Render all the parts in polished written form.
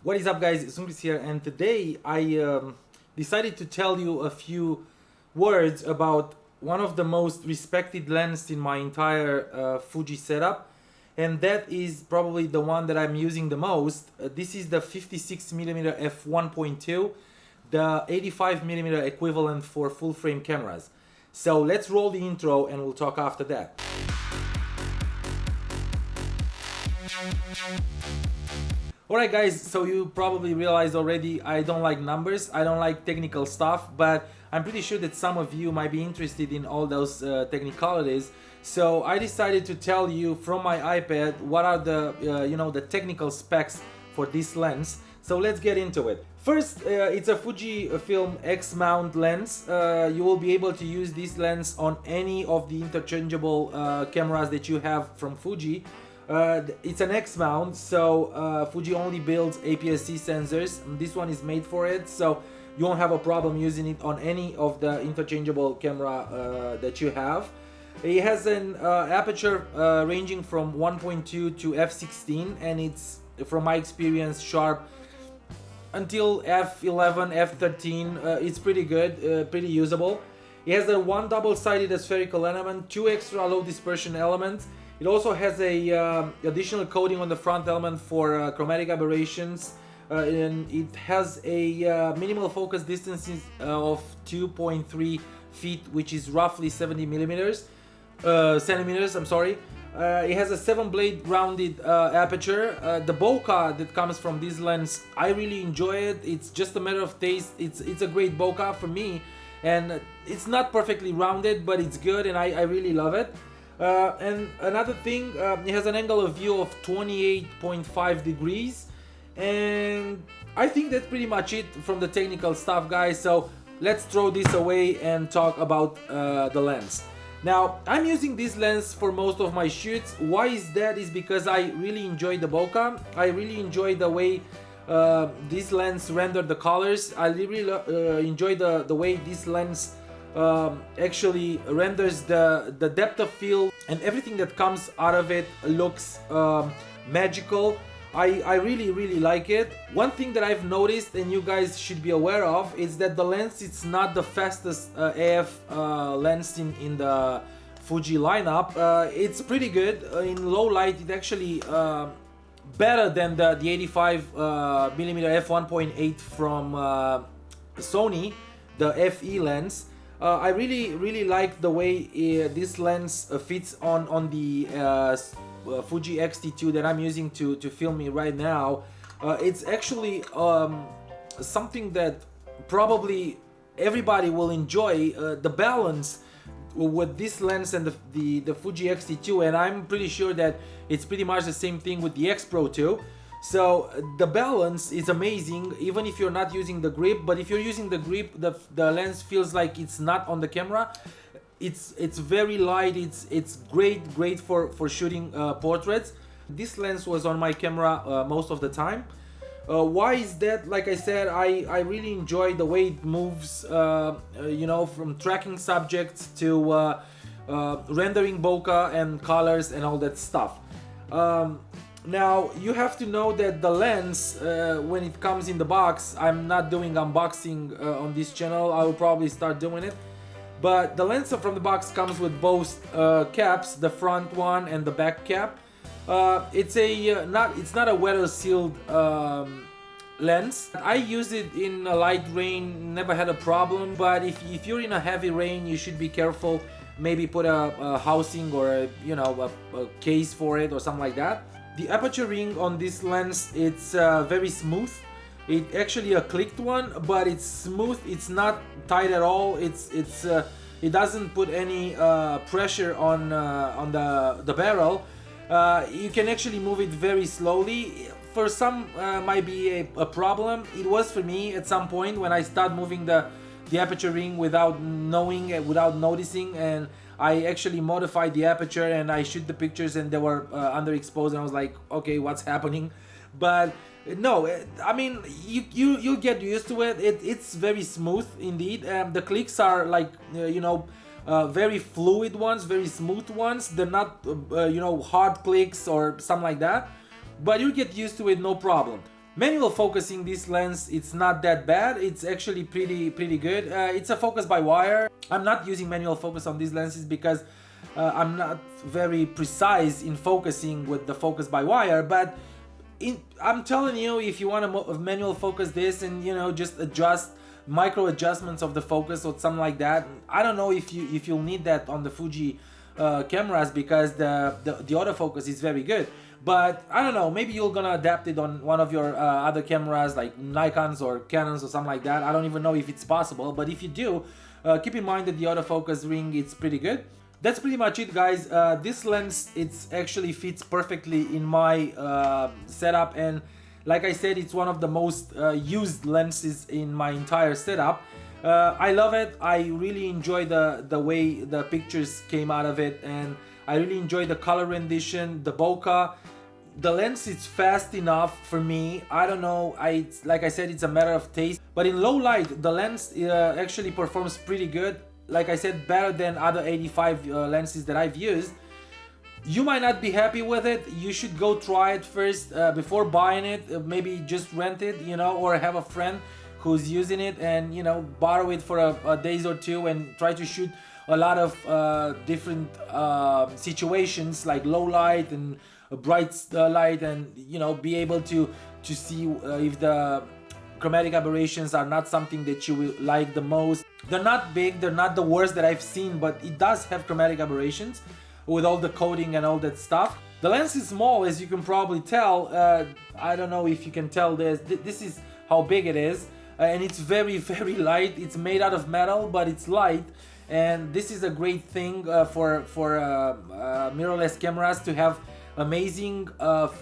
What is up, guys? It's here, and today I decided to tell you a few words about one of the most respected lenses in my entire Fuji setup, and that is probably the one that I'm using the most. This is the 56mm f1.2, the 85mm equivalent for full frame cameras. So let's roll the intro and we'll talk after that. Alright guys, so you probably realized already I don't like numbers, I don't like technical stuff, but I'm pretty sure that some of you might be interested in all those technicalities. So I decided to tell you from my iPad what are the the technical specs for this lens. So let's get into it. First, it's a Fujifilm X mount lens. You will be able to use this lens on any of the interchangeable cameras that you have from Fuji. It's an X mount, so Fuji only builds APS-C sensors. This one is made for it, so you won't have a problem using it on any of the interchangeable camera that you have. It has an aperture ranging from 1.2 to f16, and it's, from my experience, sharp until f11, f13. It's pretty good, pretty usable. It has a one double-sided spherical element, two extra low dispersion elements. It also has a additional coating on the front element for chromatic aberrations, and it has a minimal focus distance of 2.3 feet, which is roughly 70 centimeters. I'm sorry. It has a 7-blade rounded aperture. The bokeh that comes from this lens, I really enjoy it. It's just a matter of taste. It's a great bokeh for me, and it's not perfectly rounded, but it's good, and I really love it. And another thing, it has an angle of view of 28.5 degrees, and I think that's pretty much it from the technical stuff, guys. So let's throw this away and talk about the lens. Now, I'm using this lens for most of my shoots. Why is that? Is because I really enjoy the bokeh. I really enjoy the way this lens rendered the colors. I really enjoy the way this lens actually renders the depth of field, and everything that comes out of it looks magical. I really like it. One thing that I've noticed, and you guys should be aware of, is that the lens, it's not the fastest AF lens in the Fuji lineup. It's pretty good in low light. It actually better than the 85mm f1.8 from Sony, the FE lens. I really like the way this lens fits on the Fuji Xt-2 that I'm using to film me right now. It's actually something that probably everybody will enjoy, the balance with this lens and the Fuji Xt-2, and I'm pretty sure that it's pretty much the same thing with the X Pro 2. So the balance is amazing, even if you're not using the grip. But if you're using the grip, the lens feels like it's not on the camera. It's very light. It's great for shooting portraits. This lens was on my camera most of the time. Why is that? Like I said, I really enjoy the way it moves. From tracking subjects to rendering bokeh and colors and all that stuff. Now, you have to know that the lens, when it comes in the box, I'm not doing unboxing on this channel. I will probably start doing it. But the lens from the box comes with both caps, the front one and the back cap. It's not a weather sealed lens. I use it in a light rain, never had a problem. But if you're in a heavy rain, you should be careful. Maybe put a housing or a case for it or something like that. The aperture ring on this lens, it's very smooth. It's actually a clicked one, but it's smooth. It's not tight at all. It doesn't put any pressure on the barrel. You can actually move it very slowly. For some, might be a problem. It was for me at some point when I start moving the aperture ring without knowing, without noticing, and I actually modified the aperture and I shoot the pictures and they were underexposed, and I was like, okay, what's happening? But no, I mean, you get used to it. It's very smooth indeed. The clicks are like very fluid ones, very smooth ones. They're not hard clicks or something like that. But you get used to it, no problem. Manual focusing this lens, it's not that bad. It's actually pretty good. It's a focus by wire. I'm not using manual focus on these lenses because I'm not very precise in focusing with the focus by wire, but I'm telling you, if you want to manual focus this and, you know, just adjust micro adjustments of the focus or something like that, I don't know if you'll need that on the Fuji cameras, because the autofocus is very good. But I don't know, maybe you're gonna adapt it on one of your other cameras like Nikons or Canons or something like that. I don't even know if it's possible, but if you do, keep in mind that the autofocus ring, it's pretty good. That's pretty much it, guys. This lens, it's actually fits perfectly in my setup, and like I said, it's one of the most used lenses in my entire setup. I love it. I really enjoy the way the pictures came out of it, and I really enjoy the color rendition, the bokeh. The lens is fast enough for me. I don't know, like I said, it's a matter of taste. But in low light, the lens actually performs pretty good. Like I said, better than other 85 lenses that I've used. You might not be happy with it. You should go try it first before buying it. Maybe just rent it, you know, or have a friend who's using it and, you know, borrow it for a days or two and try to shoot a lot of different situations like low light and bright light, and, you know, be able to see if the chromatic aberrations are not something that you will like the most. They're not big, they're not the worst that I've seen, but it does have chromatic aberrations with all the coating and all that stuff. The lens is small, as you can probably tell. I don't know if you can tell this. This is how big it is, and it's very very light. It's made out of metal, but it's light, and this is a great thing for mirrorless cameras, to have amazing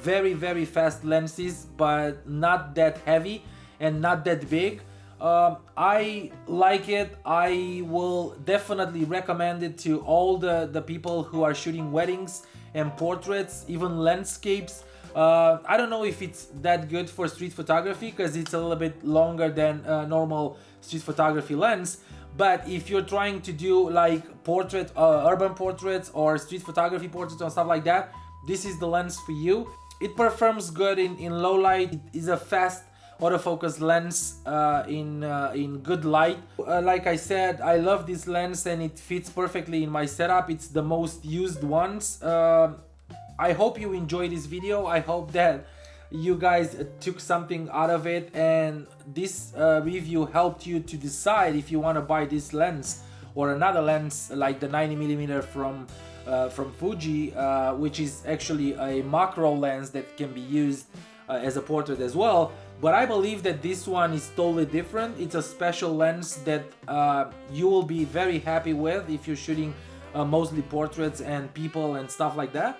very fast lenses, but not that heavy and not that big. I like it. I will definitely recommend it to all the people who are shooting weddings and portraits, even landscapes. I don't know if it's that good for street photography, because it's a little bit longer than normal street photography lens. But if you're trying to do like portrait, urban portraits or street photography portraits or stuff like that, this is the lens for you. It performs good in low light. It is a fast autofocus lens in good light. Like I said, I love this lens and it fits perfectly in my setup. It's the most used ones. I hope you enjoyed this video. I hope that you guys took something out of it, and this review helped you to decide if you want to buy this lens or another lens like the 90mm from Fuji, which is actually a macro lens that can be used as a portrait as well. But I believe that this one is totally different. It's a special lens that you will be very happy with if you're shooting mostly portraits and people and stuff like that.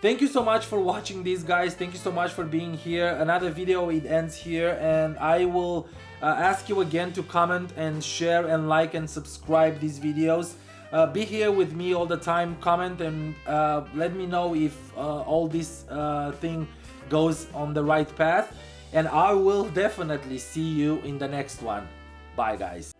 Thank you so much for watching this, guys. Thank you so much for being here. Another video, it ends here, and I will ask you again to comment and share and like and subscribe these videos. Be here with me all the time. Comment and let me know if all this thing goes on the right path. And I will definitely see you in the next one. Bye, guys.